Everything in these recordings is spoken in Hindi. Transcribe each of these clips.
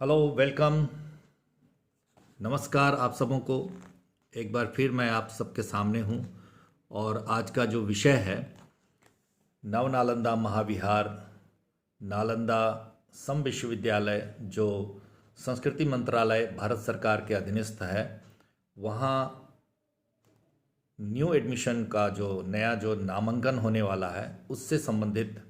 Hello, welcome. नमस्कार आप सबों को। एक बार फिर मैं आप सबके सामने हूँ और आज का जो विषय है नव नालंदा महाविहार नालंदा सम विश्वविद्यालय, जो संस्कृति मंत्रालय भारत सरकार के अधीनस्थ है, वहाँ न्यू एडमिशन का जो नया जो नामांकन होने वाला है उससे संबंधित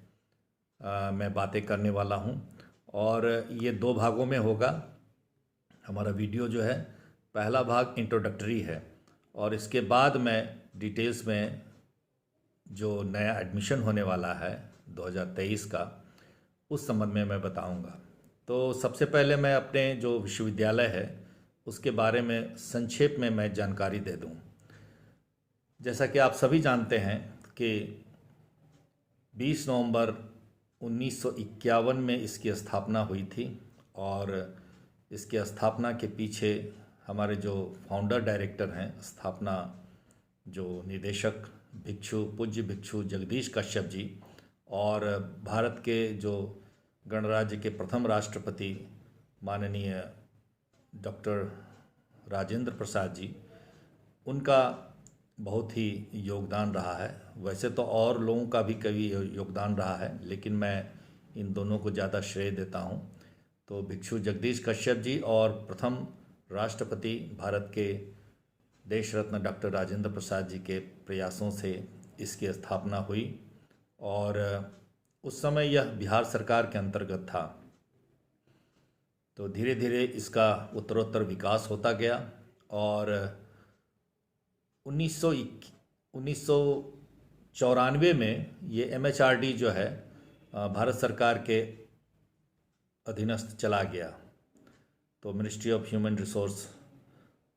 मैं बातें करने वाला हूँ। और ये दो भागों में होगा। हमारा वीडियो जो है, पहला भाग इंट्रोडक्टरी है और इसके बाद मैं डिटेल्स में जो नया एडमिशन होने वाला है 2023 का, उस संबंध में मैं बताऊंगा। तो सबसे पहले मैं अपने जो विश्वविद्यालय है उसके बारे में संक्षेप में मैं जानकारी दे दूं। जैसा कि आप सभी जानते हैं कि 20 नवंबर 1951 में इसकी स्थापना हुई थी और इसकी स्थापना के पीछे हमारे जो फाउंडर डायरेक्टर हैं, स्थापना जो निदेशक पूज्य भिक्षु जगदीश कश्यप जी, और भारत के जो गणराज्य के प्रथम राष्ट्रपति माननीय डॉक्टर राजेंद्र प्रसाद जी, उनका बहुत ही योगदान रहा है। वैसे तो और लोगों का भी कभी योगदान रहा है, लेकिन मैं इन दोनों को ज़्यादा श्रेय देता हूँ। तो भिक्षु जगदीश कश्यप जी और प्रथम राष्ट्रपति भारत के देश रत्न डॉक्टर राजेंद्र प्रसाद जी के प्रयासों से इसकी स्थापना हुई और उस समय यह बिहार सरकार के अंतर्गत था। तो धीरे धीरे इसका उत्तरोत्तर विकास होता गया और 1994 में ये MHRD जो है भारत सरकार के अधीनस्थ चला गया। तो मिनिस्ट्री ऑफ ह्यूमन रिसोर्स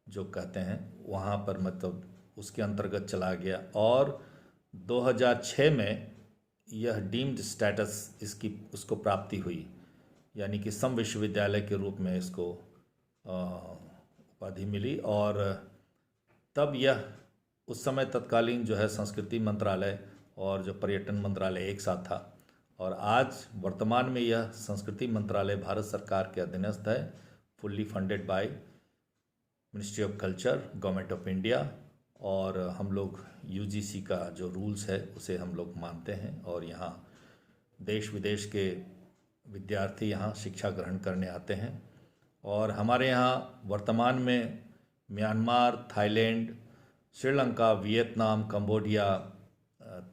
जो कहते हैं, वहाँ पर मतलब उसके अंतर्गत चला गया और 2006 में यह डीम्ड स्टेटस उसको प्राप्ति हुई, यानी कि सम विश्वविद्यालय के रूप में इसको उपाधि मिली। और तब यह उस समय तत्कालीन जो है संस्कृति मंत्रालय और जो पर्यटन मंत्रालय एक साथ था, और आज वर्तमान में यह संस्कृति मंत्रालय भारत सरकार के अधीनस्थ है, fully funded by ministry of culture, government of India. और हम लोग UGC का जो रूल्स है उसे हम लोग मानते हैं और यहाँ देश विदेश के विद्यार्थी यहाँ शिक्षा ग्रहण करने आते हैं। और हमारे यहाँ वर्तमान में Myanmar, Thailand, Sri Lanka, Vietnam, Cambodia,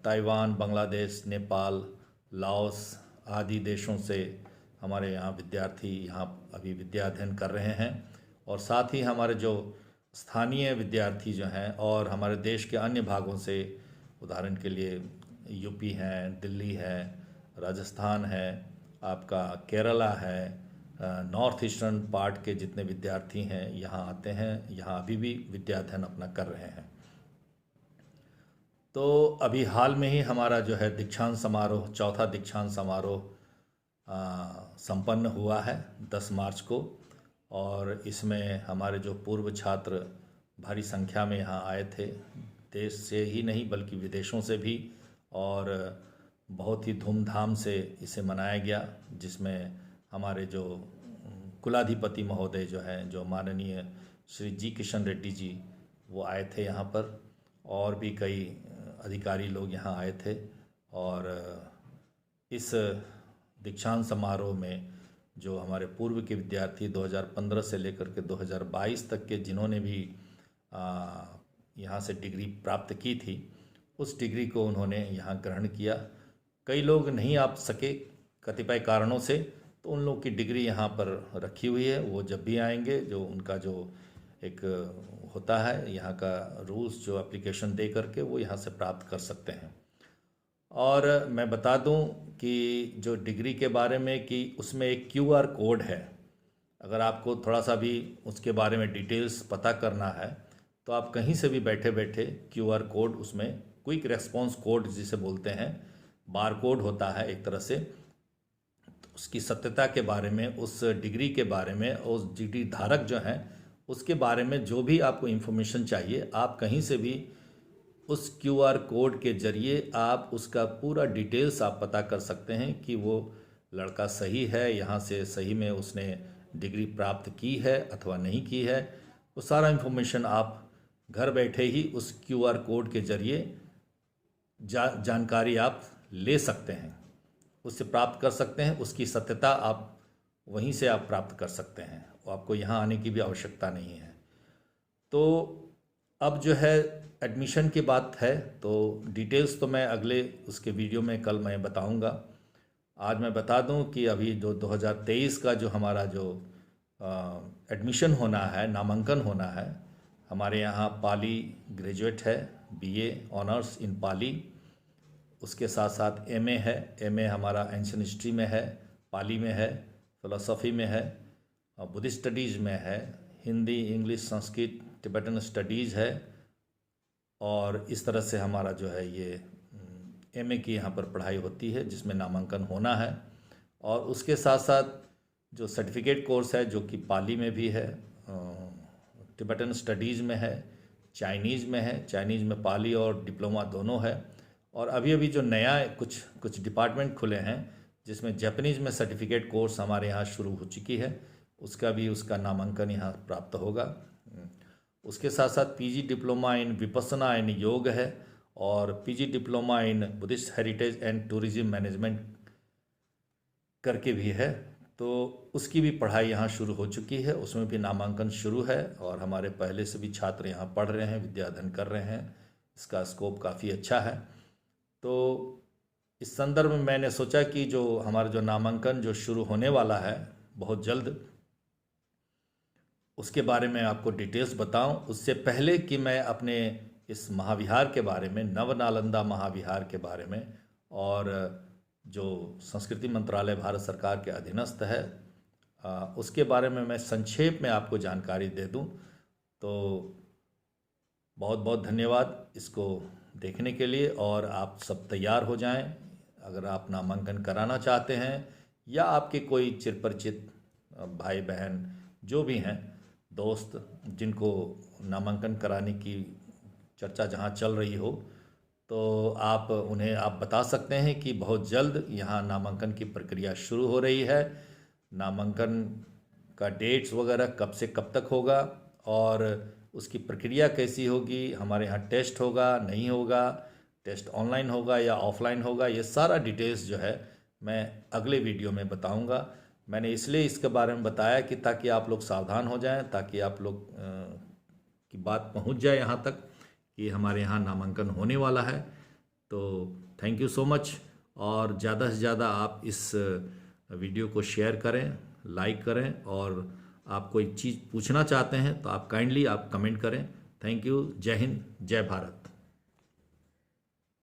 Taiwan, Bangladesh, Nepal, Laos आदि देशों से हमारे यहाँ विद्यार्थी यहाँ अभी विद्या अध्ययन कर रहे हैं। और साथ ही हमारे जो स्थानीय विद्यार्थी जो हैं और हमारे देश के अन्य भागों से, उदाहरण के लिए यूपी हैं, दिल्ली है, राजस्थान है, आपका केरला है, नॉर्थ ईस्टर्न पार्ट के जितने विद्यार्थी हैं यहाँ आते हैं, यहाँ अभी भी विद्या अध्ययन अपना कर रहे हैं। तो अभी हाल में ही हमारा जो है दीक्षांत समारोह, चौथा दीक्षांत समारोह संपन्न हुआ है 10 मार्च को, और इसमें हमारे जो पूर्व छात्र भारी संख्या में यहाँ आए थे, देश से ही नहीं बल्कि विदेशों से भी, और बहुत ही धूमधाम से इसे मनाया गया, जिसमें हमारे जो कुलाधिपति महोदय जो हैं, जो माननीय श्री जी किशन रेड्डी जी, वो आए थे यहाँ पर, और भी कई अधिकारी लोग यहाँ आए थे। और इस दीक्षांत समारोह में जो हमारे पूर्व के विद्यार्थी 2015 से लेकर के 2022 तक के जिन्होंने भी यहाँ से डिग्री प्राप्त की थी, उस डिग्री को उन्होंने यहाँ ग्रहण किया। कई लोग नहीं आ सके कतिपय कारणों से, तो उन लोग की डिग्री यहाँ पर रखी हुई है। वो जब भी आएंगे, जो उनका जो एक होता है यहाँ का रूल्स, जो एप्लीकेशन दे करके वो यहाँ से प्राप्त कर सकते हैं। और मैं बता दूं कि जो डिग्री के बारे में, कि उसमें एक QR कोड है। अगर आपको थोड़ा सा भी उसके बारे में डिटेल्स पता करना है, तो आप कहीं से भी बैठे बैठे QR कोड, उसमें क्विक रेस्पॉन्स कोड जिसे बोलते हैं, बार कोड होता है एक तरह से, तो उसकी सत्यता के बारे में, उस डिग्री के बारे में, उस डिग्री धारक जो हैं उसके बारे में जो भी आपको इन्फॉर्मेशन चाहिए, आप कहीं से भी उस QR कोड के जरिए आप उसका पूरा डिटेल्स आप पता कर सकते हैं कि वो लड़का सही है, यहाँ से सही में उसने डिग्री प्राप्त की है अथवा नहीं की है, वो सारा इन्फॉर्मेशन आप घर बैठे ही उस QR कोड के ज़रिए जानकारी आप ले सकते हैं, उससे प्राप्त कर सकते हैं। उसकी सत्यता आप वहीं से आप प्राप्त कर सकते हैं, आपको यहाँ आने की भी आवश्यकता नहीं है। तो अब जो है एडमिशन की बात है, तो डिटेल्स तो मैं अगले उसके वीडियो में कल मैं बताऊंगा। आज मैं बता दूं कि अभी जो 2023 का जो हमारा जो एडमिशन होना है, नामांकन होना है, हमारे यहाँ पाली ग्रेजुएट है, BA ऑनर्स इन पाली, उसके साथ साथ MA है, MA हमारा एंशिएंट हिस्ट्री में है, पाली में है, फ़िलासफ़ी में है, बुद्धिस्ट स्टडीज़ में है, Hindi, English, Sanskrit, Tibetan studies है, और इस तरह से हमारा जो है ये MA की यहाँ पर पढ़ाई होती है जिसमें नामांकन होना है। और उसके साथ साथ जो सर्टिफिकेट कोर्स है जो कि पाली में भी है, टिबेटन स्टडीज़ में है, चाइनीज़ में है, चाइनीज़ में पाली और डिप्लोमा दोनों है। और अभी अभी जो नया कुछ डिपार्टमेंट खुले हैं जिसमें जापानीज़ में सर्टिफिकेट कोर्स हमारे यहाँ शुरू हो चुकी है, उसका नामांकन यहाँ प्राप्त होगा। उसके साथ साथ PG diploma in Vipassana and योग है, और PG diploma in Buddhist heritage and tourism management करके भी है, तो उसकी भी पढ़ाई यहाँ शुरू हो चुकी है, उसमें भी नामांकन शुरू है। और हमारे पहले से भी छात्र यहाँ पढ़ रहे हैं, विद्याध्ययन कर रहे हैं, इसका स्कोप काफ़ी अच्छा है। तो इस संदर्भ में मैंने सोचा कि जो हमारा जो नामांकन जो शुरू होने वाला है बहुत जल्द, उसके बारे में आपको डिटेल्स बताऊं। उससे पहले कि मैं अपने इस महाविहार के बारे में, नवनालंदा महाविहार के बारे में, और जो संस्कृति मंत्रालय भारत सरकार के अधीनस्थ है, उसके बारे में मैं संक्षेप में आपको जानकारी दे दूं। तो बहुत बहुत धन्यवाद इसको देखने के लिए, और आप सब तैयार हो जाएं। अगर आप नामांकन कराना चाहते हैं, या आपके कोई चिरपरिचित भाई बहन जो भी हैं, दोस्त, जिनको नामांकन कराने की चर्चा जहां चल रही हो, तो आप उन्हें आप बता सकते हैं कि बहुत जल्द यहाँ नामांकन की प्रक्रिया शुरू हो रही है। नामांकन का डेट्स वगैरह कब से कब तक होगा, और उसकी प्रक्रिया कैसी होगी, हमारे यहाँ टेस्ट होगा नहीं होगा, टेस्ट ऑनलाइन होगा या ऑफलाइन होगा, ये सारा डिटेल्स जो है मैं अगले वीडियो में बताऊंगा। मैंने इसलिए इसके बारे में बताया कि ताकि आप लोग सावधान हो जाएं, ताकि आप लोग की बात पहुंच जाए यहाँ तक कि हमारे यहाँ नामांकन होने वाला है। तो थैंक यू सो मच, और ज़्यादा से ज़्यादा आप इस वीडियो को शेयर करें, लाइक करें, और आप कोई चीज़ पूछना चाहते हैं तो आप काइंडली आप कमेंट करें। Thank you. जय हिंद, जय भारत।